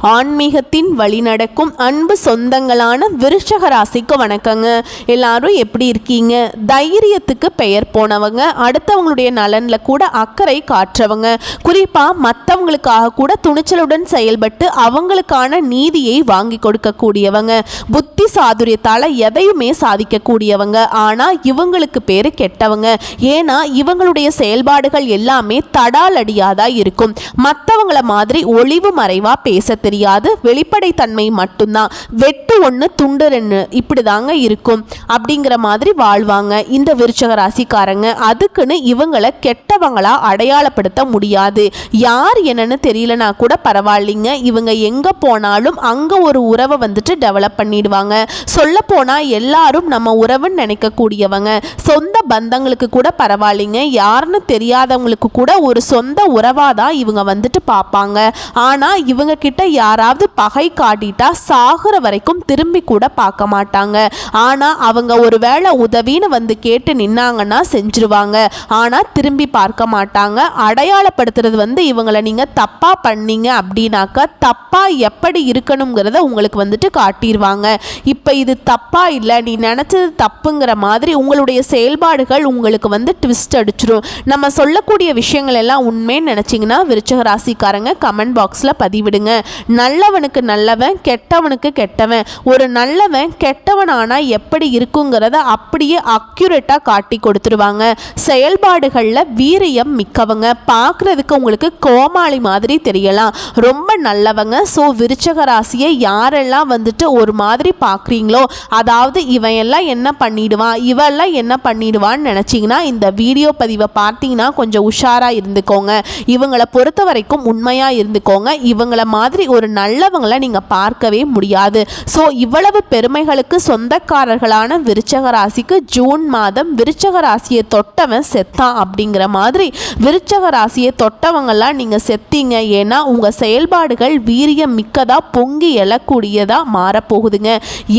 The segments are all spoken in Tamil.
ஆன்மீகத்தின் வழி நடக்கும் அன்பு சொந்தங்களான விருச்சக ராசிக்கு வணக்கங்க. எல்லாரும் எப்படி இருக்கீங்க? தைரியத்துக்கு பெயர் போனவங்க, அடுத்தவங்களுடைய நலனில் கூட அக்கறை காற்றவங்க, குறிப்பாக மற்றவங்களுக்காக கூட துணிச்சலுடன் செயல்பட்டு அவங்களுக்கான நீதியை வாங்கி கொடுக்கக்கூடியவங்க, புத்தி சாதுரியத்தால் எதையுமே சாதிக்கக்கூடியவங்க. ஆனால் இவங்களுக்கு பேர் கெட்டவங்க. ஏன்னா இவங்களுடைய செயல்பாடுகள் எல்லாமே தடாலடியாதான் இருக்கும். மற்றவங்கள மாதிரி ஒளிவு மறைவா பேச தெரியாது, வெளிப்படைத்தன்மை மட்டும்தான். வெட்டு ஒன்று துண்டு ரெண்டு இப்படி தாங்க இருக்கும் அப்படிங்கிற மாதிரி வாழ்வாங்க இந்த விருச்சக ராசிக்காரங்க. அதுக்குன்னு இவங்களை கெட்டவங்களா அடையாளப்படுத்த முடியாது. யார் என்னன்னு தெரியலனா கூட பரவாயில்லைங்க, இவங்க எங்க போனாலும் அங்க ஒரு உறவை வந்துட்டு டெவலப் பண்ணிடுவாங்க. சொல்ல போனா எல்லாரும் நம்ம உறவுன்னு நினைக்கக்கூடியவங்க. சொந்த பந்தங்களுக்கு கூட பரவாயில்லைங்க, யாருன்னு தெரியாதவங்களுக்கு கூட ஒரு சொந்த உறவாதான் இவங்க வந்துட்டு பார்ப்பாங்க. ஆனா இவங்க கிட்ட யாராவது பகை காட்டிட்டா சாகுற வரைக்கும் திரும்பி கூட பார்க்க மாட்டாங்க. ஆனா அவங்க ஒரு வேளை உதவின்னு வந்து கேட்டு நின்னாங்கன்னா செஞ்சிருவாங்க. ஆனா திரும்பி பார்க்க மாட்டாங்க. அடையாளப்படுத்துறது வந்து இவங்களை நீங்க தப்பா பண்ணீங்க அப்படின்னாக்கா தப்பா எப்படி இருக்கணுங்கிறத உங்களுக்கு வந்துட்டு காட்டிடுவாங்க. இப்ப இது தப்பா இல்லை, நீ நினைச்சது தப்புங்கிற மாதிரி உங்களுடைய செயல்பாடுகள் உங்களுக்கு வந்து ட்விஸ்ட் அடிச்சிடும். நம்ம சொல்லக்கூடிய விஷயங்கள் எல்லாம் உண்மைன்னு நினைச்சிங்கன்னா விருச்சக ராசிக்காரங்க கமெண்ட் பாக்ஸில் பதிவிடுங்க. நல்லவனுக்கு நல்லவன், கெட்டவனுக்கு கெட்டவன். ஒரு நல்லவன் கெட்டவனானா எப்படி இருக்குங்கிறத அப்படியே அக்யூரேட்டாக காட்டி கொடுத்துருவாங்க. செயல்பாடுகளில் வீரியம் மிக்கவங்க. பார்க்குறதுக்கு உங்களுக்கு கோமாளி மாதிரி தெரியலாம், ரொம்ப நல்லவங்க. ஸோ விருச்சக ராசியை யாரெல்லாம் வந்துட்டு ஒரு மாதிரி பார்க்குறீங்களோ, அதாவது இவன் எல்லாம் என்ன பண்ணிடுவான், இவெல்லாம் என்ன பண்ணிடுவான்னு நினச்சிங்கன்னா இந்த வீடியோ பதிவை பார்த்தீங்கன்னா கொஞ்சம் உஷாராக இருந்துக்கோங்க. இவங்களை பொறுத்த வரைக்கும் உண்மையாக இருந்துக்கோங்க. இவங்கள மாதிரி ஒரு நல்லவங்களை நீங்கள் பார்க்கவே முடியாது. ஸோ இவ்வளவு பெருமைகளுக்கு சொந்தக்காரர்களான விருச்சக ராசிக்கு ஜூன் மாதம் விருச்சக ராசியை தொட்டவன் செத்தான் அப்படிங்கிற மாதிரி விருச்சக ராசியை தொட்டவங்கெல்லாம் நீங்கள் செத்தீங்க. ஏன்னா உங்கள் செயல்பாடுகள் வீரியம் மிக்கதா பொங்கி எழக்கூடியதா மாறப்போகுதுங்க.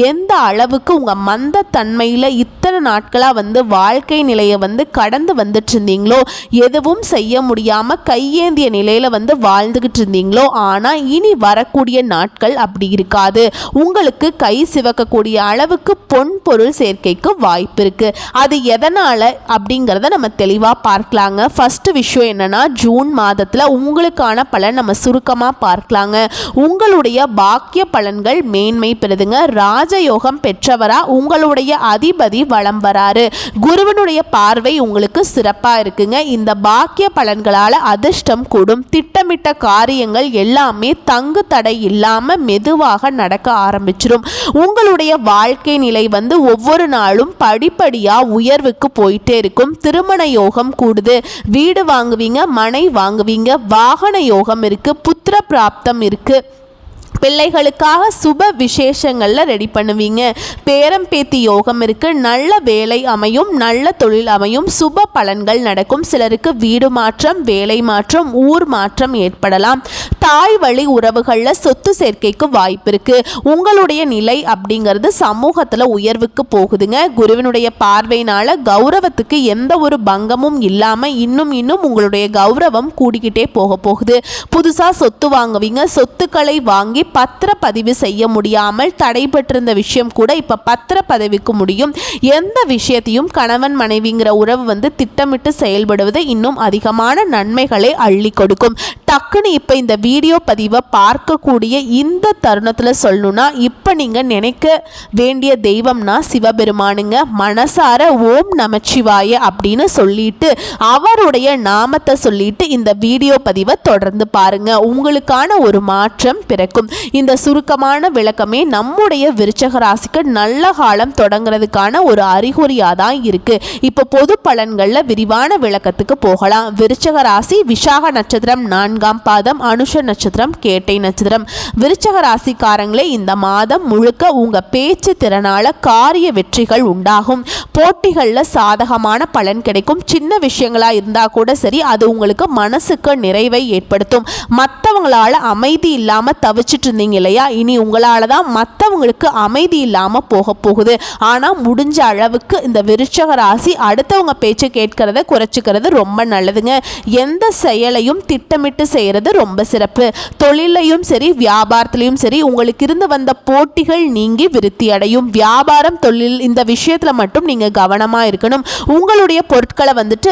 எந்த அளவுக்கு உங்கள் மந்த தன்மையில் இத்தனை நாட்களாக வந்து வாழ்க்கை நிலையை வந்து கடந்து வந்துட்டு இருந்தீங்களோ, எதுவும் செய்ய முடியாமல் கையேந்திய நிலையில் வந்து வாழ்ந்துகிட்டு இருந்தீங்களோ, ஆனால் இனி வரக்கூடிய நாட்கள் அப்படி இருக்காது. உங்களுக்கு கை சிவக்கக்கூடிய அளவுக்கு பொன் பொருள் சேர்க்கைக்கு வாய்ப்பு இருக்கு. அது எதனால அப்படிங்கிறத நம்ம தெளிவாக பார்க்கலாங்க. ஃபர்ஸ்ட் விஷயம் என்னன்னா, ஜூன் மாதத்தில் உங்களுக்கான பலன் நம்ம சுருக்கமாக பார்க்கலாங்க. உங்களுடைய பாக்கிய பலன்கள் மேன்மை பெறுதுங்க. ராஜயோகம் பெற்றவரா உங்களுடைய அதிபதி வலம் வராரு. குருவனுடைய பார்வை உங்களுக்கு சிறப்பாக இருக்குங்க. இந்த பாக்கிய பலன்களால் அதிர்ஷ்டம் கூடும். திட்டமிட்ட காரியங்கள் எல்லாமே தங்கு தடை இல்லாம மெதுவாக நடக்க ஆரம்பிச்சிடும். உங்களுடைய வாழ்க்கை நிலை வந்து ஒவ்வொரு நாளும் படிப்படியா உயர்வுக்கு போயிட்டே இருக்கும். திருமண யோகம் கூடுது. வீடு வாங்குவீங்க, மனை வாங்குவீங்க, வாகன யோகம் இருக்கு, புத்திர பிராப்தம் இருக்கு. பிள்ளைகளுக்காக சுப விசேஷங்களில் ரெடி பண்ணுவீங்க. பேரம் பேத்தி யோகம் இருக்கு. நல்ல வேலை அமையும், நல்ல தொழில் அமையும், சுப பலன்கள் நடக்கும். சிலருக்கு வீடு மாற்றம், வேலை மாற்றம், ஊர் மாற்றம் ஏற்படலாம். தாய் வழி உறவுகளில் சொத்து சேர்க்கைக்கு வாய்ப்பு இருக்கு. உங்களுடைய நிலை அப்படிங்கிறது சமூகத்தில் உயர்வுக்கு போகுதுங்க. குருவினுடைய பார்வையினால கௌரவத்துக்கு எந்த ஒரு பங்கமும் இல்லாமல் இன்னும் உங்களுடைய கௌரவம் கூடிக்கிட்டே போகுது. புதுசாக சொத்து வாங்குவீங்க. சொத்துக்களை வாங்கி பத்திரப்பதிவு செய்ய முடியாமல் தடைபட்டிருந்த விஷயம் கூட இப்ப பத்திரப்பதிவுக்கு முடியும். எந்த விஷயத்தையும் கணவன் மனைவிங்கிற உறவு வந்து திட்டமிட்டு செயல்படுவது இன்னும் அதிகமான நன்மைகளை அள்ளி கொடுக்கும். டக்குன்னு இப்ப இந்த வீடியோ பதிவை பார்க்கக்கூடிய இந்த தருணத்துல சொல்லணும்னா, இப்ப நீங்க நினைக்க வேண்டிய தெய்வம்னா சிவபெருமானுங்க. மனசார ஓம் நமச்சிவாய அப்படின்னு சொல்லிட்டு அவருடைய நாமத்தை சொல்லிட்டு இந்த வீடியோ பதிவை தொடர்ந்து பாருங்க. உங்களுக்கான ஒரு மாற்றம் பிறக்கும். இந்த சுருக்கமான விளக்கமே நம்முடைய விருச்சக ராசிக்கு நல்ல காலம் தொடங்குறதுக்கான ஒரு அறிகுறியா தான் இருக்கு. இப்போ பொது பலன்கள்ல விரிவான விளக்கத்துக்கு போகலாம். விருச்சக ராசி விசாக நட்சத்திரம் 4ஆம் பாதம், அனுஷ நட்சத்திரம், கேட்டை நட்சத்திரம். விருச்சக ராசிக்காரங்களே இந்த மாதம் முழுக்க உங்க பேச்சு திறனால காரிய வெற்றிகள் உண்டாகும். போட்டிகளில் சாதகமான பலன் கிடைக்கும். சின்ன விஷயங்களா இருந்தா கூட சரி, அது உங்களுக்கு மனசுக்கு நிறைவை ஏற்படுத்தும். மற்றவங்களால அமைதி இல்லாம தவிச்சிட்டு இருந்தீங்க இல்லையா, இனி உங்களால் தான் மற்றவங்களுக்கு அமைதி இல்லாமல் போக போகுது. ஆனால் முடிஞ்ச அளவுக்கு இந்த விருச்சிக ராசி அடுத்தவங்க பேச்சு கேட்கறத குறைச்சிக்கிறது ரொம்ப நல்லதுங்க. எந்த செயலையும் திட்டமிட்டு செய்கிறது ரொம்ப சிறப்பு. தொழிலையும் சரி வியாபாரத்திலையும் சரி உங்களுக்கு இருந்து வந்த போட்டிகள் நீங்கி விருத்தி அடையும். வியாபாரம் தொழில் இந்த விஷயத்தில் மட்டும் நீங்கள் கவனமாக இருக்கணும். உங்களுடைய பொருட்களை வந்துட்டு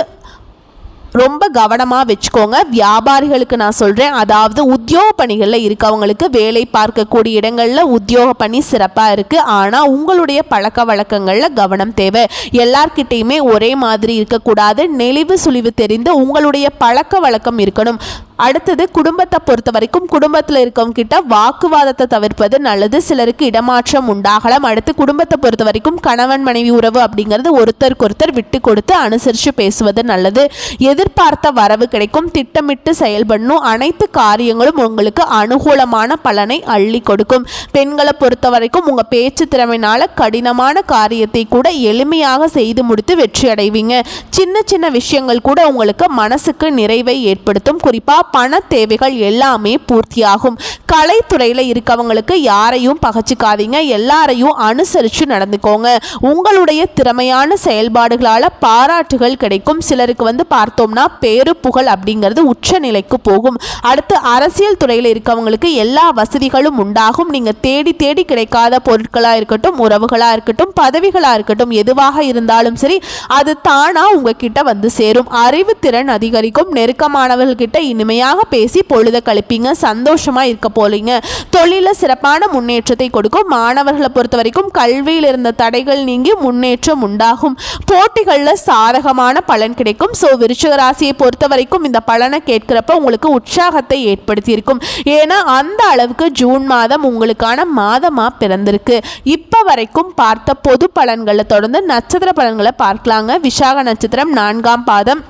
ரொம்ப கவனமாக வச்சுக்கோங்க. வியாபாரிகளுக்கு நான் சொல்கிறேன், அதாவது உத்தியோக பணிகளில் இருக்கவங்களுக்கு வேலை பார்க்கக்கூடிய இடங்களில் உத்தியோக பணி சிறப்பாக இருக்குது. ஆனால் உங்களுடைய பழக்க வழக்கங்களில் கவனம் தேவை. எல்லார்கிட்டையுமே ஒரே மாதிரி இருக்கக்கூடாது. நெளிவு சுழிவு தெரிந்து உங்களுடைய பழக்க வழக்கம் இருக்கணும். அடுத்தது குடும்பத்தை பொறுத்த வரைக்கும் குடும்பத்தில் இருக்கவங்க கிட்ட வாக்குவாதத்தை தவிர்ப்பது நல்லது. சிலருக்கு இடமாற்றம் உண்டாகலாம். அடுத்து குடும்பத்தை பொறுத்த வரைக்கும் கணவன் மனைவி உறவு அப்படிங்கிறது ஒருத்தருக்கொருத்தர் விட்டு கொடுத்து அனுசரித்து பேசுவது நல்லது. எதிர்பார்த்த வரவு கிடைக்கும். திட்டமிட்டு செயல்படணும். அனைத்து காரியங்களும் உங்களுக்கு அனுகூலமான பலனை அள்ளி கொடுக்கும். பெண்களை பொறுத்த வரைக்கும் உங்கள் பேச்சு திறமையினால கடினமான காரியத்தை கூட எளிமையாக செய்து முடித்து வெற்றி அடைவீங்க. சின்ன சின்ன விஷயங்கள் கூட உங்களுக்கு மனசுக்கு நிறைவை ஏற்படுத்தும். குறிப்பாக பண தேவைகள் எல்லாமே பூர்த்தியாகும். கலைத்துறையில் இருக்கவங்களுக்கு யாரையும் பகச்சிக்காதீங்க. எல்லாரையும் அனுசரித்து நடந்துக்கோங்க. உங்களுடைய திறமையான செயல்பாடுகளால் பாராட்டுகள் கிடைக்கும். சிலருக்கு பார்த்தோம்னா பேரு புகழ் அப்படிங்கிறது உச்ச நிலைக்கு போகும். அடுத்து அரசியல் துறையில் இருக்கவங்களுக்கு எல்லா வசதிகளும் உண்டாகும். நீங்கள் தேடி தேடி கிடைக்காத பொருட்களாக இருக்கட்டும், உறவுகளாக இருக்கட்டும், பதவிகளாக இருக்கட்டும், எதுவாக இருந்தாலும் சரி அது தானாக உங்ககிட்ட சேரும். அறிவுத்திறன் அதிகரிக்கும். நெருக்கமானவர்கள்கிட்ட இனிமையாக பேசி பொழுத கழிப்பீங்க. சந்தோஷமா இருக்க போலீங்க. தொழில சிறப்பான முன்னேற்றத்தை கொடுக்கும். மாணவர்களை பொறுத்த வரைக்கும் கல்வியில் இருந்த தடைகள் நீங்கி முன்னேற்றம் உண்டாகும். போட்டிகளில் சாதகமான பலன் கிடைக்கும். விருச்சிக ராசியை பொறுத்த வரைக்கும் இந்த பலனை கேட்கிறப்ப உங்களுக்கு உற்சாகத்தை ஏற்படுத்தி இருக்கும். ஏன்னா அந்த அளவுக்கு ஜூன் மாதம் உங்களுக்கான மாதமா பிறந்திருக்கு. இப்ப வரைக்கும் பார்த்த பொது பலன்களை தொடர்ந்து நட்சத்திர பலன்களை பார்க்கலாங்க. விசாக நட்சத்திரம் 4ஆம் பாதம்.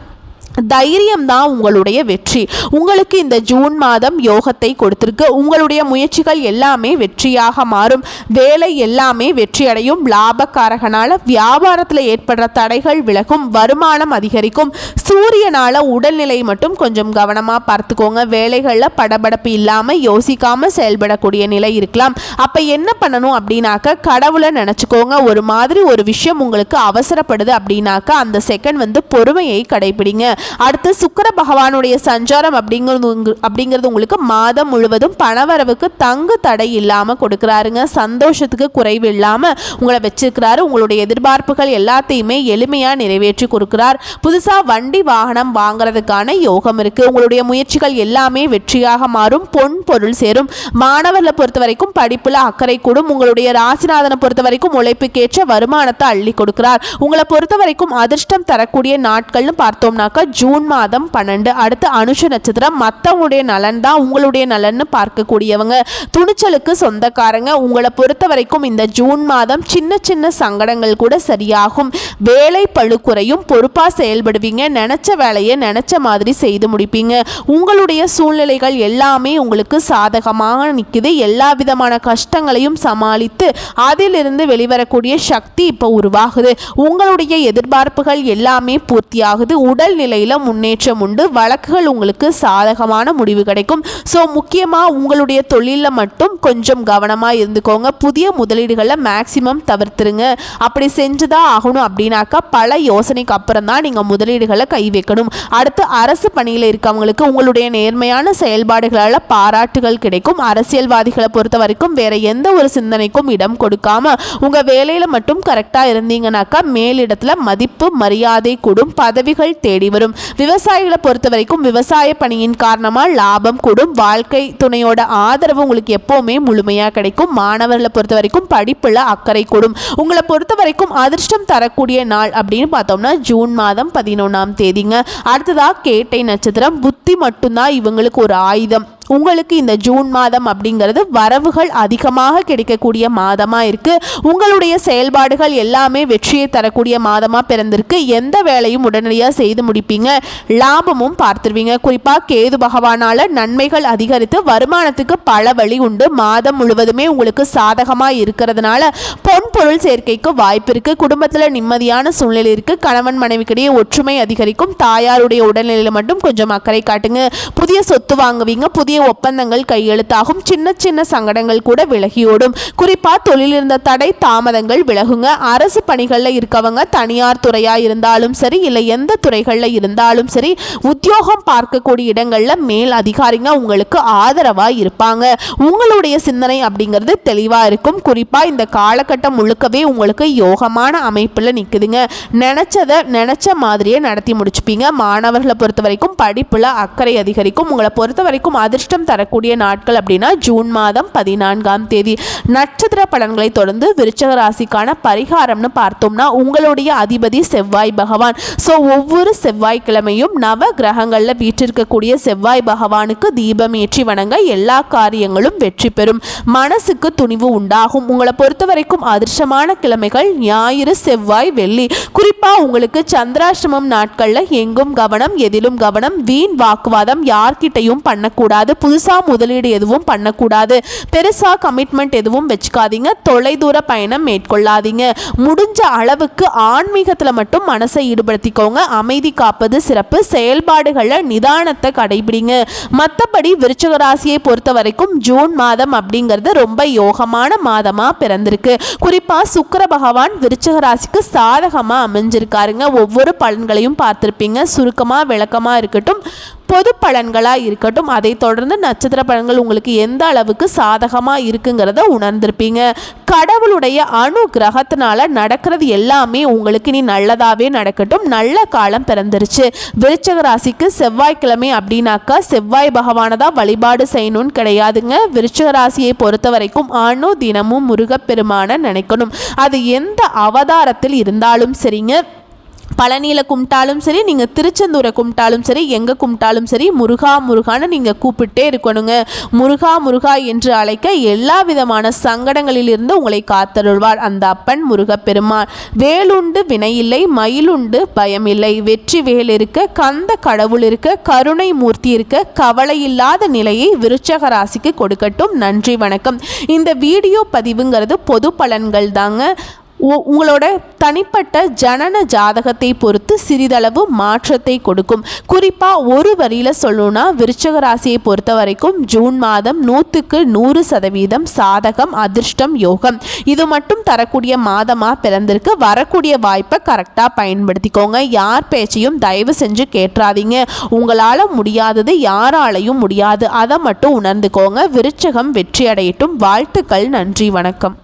தைரியம் தான் உங்களுடைய வெற்றி. உங்களுக்கு இந்த ஜூன் மாதம் யோகத்தை கொடுத்திருக்கு. உங்களுடைய முயற்சிகள் எல்லாமே வெற்றியாக மாறும். வேலை எல்லாமே வெற்றி அடையும். லாபக்காரகனால வியாபாரத்தில் ஏற்படுற தடைகள் விலகும். வருமானம் அதிகரிக்கும். சூரியனால உடல்நிலை மட்டும் கொஞ்சம் கவனமாக பார்த்துக்கோங்க. வேலைகளில் படபடப்பு இல்லாமல் யோசிக்காமல் செயல்படக்கூடிய நிலை இருக்கலாம். அப்போ என்ன பண்ணணும் அப்படின்னாக்க கடவுளை நினச்சிக்கோங்க. ஒரு மாதிரி ஒரு விஷயம் உங்களுக்கு அவசரப்படுது அப்படின்னாக்க அந்த செகண்ட் பொறுமையை கடைபிடிங்க. அடுத்து சுக்கிர பகவானுடைய சஞ்சாரம் அப்படிங்கிறது உங்களுக்கு மாதம் முழுவதும் பணவரவுக்கு தங்கு தடை இல்லாமல் கொடுக்குறாருங்க. சந்தோஷத்துக்கு குறைவு இல்லாமல் உங்களை வச்சிருக்கிறாரு. உங்களுடைய எதிர்பார்ப்புகள் எல்லாத்தையுமே எளிமையாக நிறைவேற்றி கொடுக்கிறார். புதுசாக வண்டி வாகனம் வாங்குறதுக்கான யோகம் இருக்குது. உங்களுடைய முயற்சிகள் எல்லாமே வெற்றியாக மாறும். பொன் பொருள் சேரும். மாணவர்களை பொறுத்த வரைக்கும் படிப்பில் அக்கறை கூடும். உங்களுடைய ராசிநாதனை பொறுத்த வரைக்கும் உழைப்புக்கேற்ற வருமானத்தை அள்ளி கொடுக்கிறார். உங்களை பொறுத்த வரைக்கும் அதிர்ஷ்டம் தரக்கூடிய நாட்கள்னு பார்த்தோம்னாக்கா ஜூன் மாதம் 12. அடுத்து அனுஷ நட்சத்திரம். மற்றவங்களுடைய நலன் தான் உங்களுடைய நலன்னு பார்க்கக்கூடியவங்க. துணிச்சலுக்கு சொந்தக்காரங்க. உங்களை பொறுத்த வரைக்கும் இந்த ஜூன் மாதம் சின்ன சின்ன சங்கடங்கள் கூட சரியாகும். வேலை பளு குறையும். பொறுப்பாக செயல்படுவீங்க. நினைச்ச வேலையை நினைச்ச மாதிரி செய்து முடிப்பீங்க. உங்களுடைய சூழ்நிலைகள் எல்லாமே உங்களுக்கு சாதகமாக நிற்குது. எல்லா விதமான கஷ்டங்களையும் சமாளித்து அதிலிருந்து வெளிவரக்கூடிய சக்தி இப்போ உருவாகுது. உங்களுடைய எதிர்பார்ப்புகள் எல்லாமே பூர்த்தியாகுது. உடல்நிலையில் முன்னேற்றம் உண்டு. வழக்குகள் உங்களுக்கு சாதகமான முடிவு கிடைக்கும். முக்கியமாக உங்களுடைய தொழிலில் மட்டும் கொஞ்சம் கவனமாக இருந்துக்கோங்க. புதிய முதலீடுகளை மேக்சிமம் தவிர்த்துருங்க. அப்படி செஞ்சுதான் ஆகணும் அப்படின்னாக்கா பல யோசனைக்கு அப்புறம் தான் நீங்கள் முதலீடுகளை கை வைக்கணும். அடுத்து அரசு பணியில் இருக்கவங்களுக்கு உங்களுடைய நேர்மையான செயல்பாடுகளால் பாராட்டுகள் கிடைக்கும். அரசியல்வாதிகளை பொறுத்த வரைக்கும் வேற எந்த ஒரு சிந்தனைக்கும் இடம் கொடுக்காம உங்கள் வேலையில் மட்டும் கரெக்டாக இருந்தீங்கன்னாக்கா மேலிடத்தில் மதிப்பு மரியாதை கூடும். பதவிகள் தேடி வரும். விவசாயிகளை பொறுத்த வரைக்கும் விவசாய பணியின் காரணமாக லாபம் கூடும். வாழ்க்கை துணையோட ஆதரவு உங்களுக்கு எப்பவுமே முழுமையாக கிடைக்கும். மாணவர்களை பொறுத்த வரைக்கும் படிப்புல அக்கறை கூடும். உங்களை பொறுத்த வரைக்கும் அதிர்ஷ்டம் தரக்கூடிய நாள் அப்படின்னு பார்த்தோம்னா ஜூன் மாதம் 11ஆம் தேதிங்க. அடுத்ததா கேட்டை நட்சத்திரம். புத்தி மட்டும்தான் இவங்களுக்கு ஒரு ஆயுதம். உங்களுக்கு இந்த ஜூன் மாதம் அப்படிங்கிறது வரவுகள் அதிகமாக கிடைக்கக்கூடிய மாதமாக இருக்குது. உங்களுடைய செயல்பாடுகள் எல்லாமே வெற்றியை தரக்கூடிய மாதமாக பிறந்திருக்கு. எந்த வேலையும் உடனடியாக செய்து முடிப்பீங்க. லாபமும் பார்த்துருவீங்க. குறிப்பாக கேது பகவானால் நன்மைகள் அதிகரித்து வருமானத்துக்கு பல வழி உண்டு. மாதம் முழுவதுமே உங்களுக்கு சாதகமாக இருக்கிறதுனால பொன் பொருள் சேர்க்கைக்கு வாய்ப்பு இருக்குது. குடும்பத்தில் நிம்மதியான சூழ்நிலை இருக்குது. கணவன் மனைவிக்கிடையே ஒற்றுமை அதிகரிக்கும். தாயாருடைய உடல்நிலையில் மட்டும் கொஞ்சம் அக்கறை காட்டுங்க. புதிய சொத்து வாங்குவீங்க. புதிய புதிய ஒப்பந்தங்கள் கையெழுத்தாகும். சின்ன சின்ன சங்கடங்கள் கூட விலகியோடும். குறிப்பா தொழில் இருந்த தடை தாமதங்கள் விலகுங்க. அரசு பணிகளில் இருக்கவங்க தனியார் துறையா இருந்தாலும் சரி, இல்லை எந்த துறைகளில் இருந்தாலும் சரி, உத்தியோகம் பார்க்கக்கூடிய இடங்கள்ல மேல் அதிகாரிங்க உங்களுக்கு ஆதரவா இருப்பாங்க. உங்களுடைய சிந்தனை அப்படிங்கிறது தெளிவா இருக்கும். குறிப்பா இந்த காலகட்டம் முழுக்கவே உங்களுக்கு யோகமான அமைப்புல நிக்குதுங்க. நினைச்ச மாதிரியே நடத்தி முடிச்சுப்பீங்க. மாணவர்களை பொறுத்த வரைக்கும் படிப்புல அக்கறை அதிகரிக்கும். உங்களை பொறுத்த வரைக்கும் அதிர்ஷ்டம் தரக்கூடிய நாட்கள் அப்படின்னா ஜூன் மாதம் 14ஆம் தேதி. நட்சத்திர பலன்களை தொடர்ந்து விருச்சக ராசிக்கான பரிகாரம்னு பார்த்தோம்னா, உங்களுடைய அதிபதி செவ்வாய் பகவான். ஸோ ஒவ்வொரு செவ்வாய்க்கிழமையும் நவ கிரகங்கள்ல வீற்றிருக்கக்கூடிய செவ்வாய் பகவானுக்கு தீபம் ஏற்றி வணங்க எல்லா காரியங்களும் வெற்றி பெறும். மனசுக்கு துணிவு உண்டாகும். உங்களை பொறுத்த வரைக்கும் அதிர்ஷ்டமான கிழமைகள் ஞாயிறு, செவ்வாய், வெள்ளி. குறிப்பா உங்களுக்கு சந்திராஷ்டமம் நாட்கள்ல எங்கும் கவனம், எதிலும் கவனம். வீண் வாக்குவாதம் யார்கிட்டையும் பண்ணக்கூடாது. புதுசா முதலீடு எதுவும் பண்ணக்கூடாது. பெருசா கமிட்மெண்ட் எதுவும் வச்சுக்காதீங்க. தொலைதூர பயணம் மேற்கொள்ளாதீங்க. முடிஞ்ச அளவுக்கு ஆன்மீகத்துல மட்டும் மனசை ஈடுபடுத்திக்கோங்க. அமைதி காப்பது சிறப்பு. செயல்பாடுகள்ல நிதானத்தை கடைபிடிங்க. மற்றபடி விருச்சிக ராசியை பொறுத்த வரைக்கும் ஜூன் மாதம் அப்படிங்கிறது ரொம்ப யோகமான மாதமா பிறந்திருக்கு. குறிப்பா சுக்கிர பகவான் விருச்சிக ராசிக்கு சாதகமா அமைஞ்சிருக்காருங்க. ஒவ்வொரு பலன்களையும் பார்த்திருப்பீங்க. சுருக்கமா விளக்கமா இருக்கட்டும், பொது பலன்களாக இருக்கட்டும், அதை தொடர்ந்து நட்சத்திர பலன்கள் உங்களுக்கு எந்த அளவுக்கு சாதகமாக இருக்குங்கிறத உணர்ந்திருப்பீங்க. கடவுளுடைய அனுகிரகத்தினால நடக்கிறது எல்லாமே உங்களுக்கு இனி நல்லதாகவே நடக்கட்டும். நல்ல காலம் பிறந்துருச்சு. விருச்சிக ராசிக்கு செவ்வாய்க்கிழமை அப்படின்னாக்கா செவ்வாய் பகவானை தான் வழிபாடு செய்யணும்னு கிடையாதுங்க. விருச்சிக ராசியை பொறுத்த வரைக்கும் தினமும் முருகப்பெருமான நினைக்கணும். அது எந்த அவதாரத்தில் இருந்தாலும் சரிங்க. பழனியில் கும்பிட்டாலும் சரி, நீங்கள் திருச்செந்தூரை கும்பிட்டாலும் சரி, எங்கே கும்பிட்டாலும் சரி, முருகா முருகான்னு நீங்கள் கூப்பிட்டே இருக்கணுங்க. முருகா முருகா என்று அழைக்க எல்லா விதமான சங்கடங்களிலிருந்து உங்களை காத்தருள்வார் அந்த அப்பன் முருகப்பெருமான். வேலுண்டு வினையில்லை, மயிலுண்டு பயமில்லை. வெற்றி வேல் இருக்க, கந்த கடவுள் இருக்க, கருணை மூர்த்தி இருக்க, கவலை இல்லாத நிலையை விருச்சக ராசிக்கு கொடுக்கட்டும். நன்றி, வணக்கம். இந்த வீடியோ பதிவுங்கிறது பொது பலன்கள் தாங்க. உங்களோட தனிப்பட்ட ஜனன ஜாதகத்தை பொறுத்து சிறிதளவு மாற்றத்தை கொடுக்கும். குறிப்பாக ஒரு வரியில் சொல்லணும்னா, விருச்சிக ராசியை பொறுத்த வரைக்கும் ஜூன் மாதம் 100% சாதகம், அதிர்ஷ்டம், யோகம் இது மட்டும் தரக்கூடிய மாதமாக பிறந்திருக்கு. வரக்கூடிய வாய்ப்பை கரெக்டாக பயன்படுத்திக்கோங்க. யார் பேச்சையும் தயவு செஞ்சு கேட்டுறாதீங்க. உங்களால் முடியாதது யாராலையும் முடியாது. அதை மட்டும் உணர்ந்துக்கோங்க. விருச்சகம் வெற்றி அடையட்டும். வாழ்த்துக்கள். நன்றி, வணக்கம்.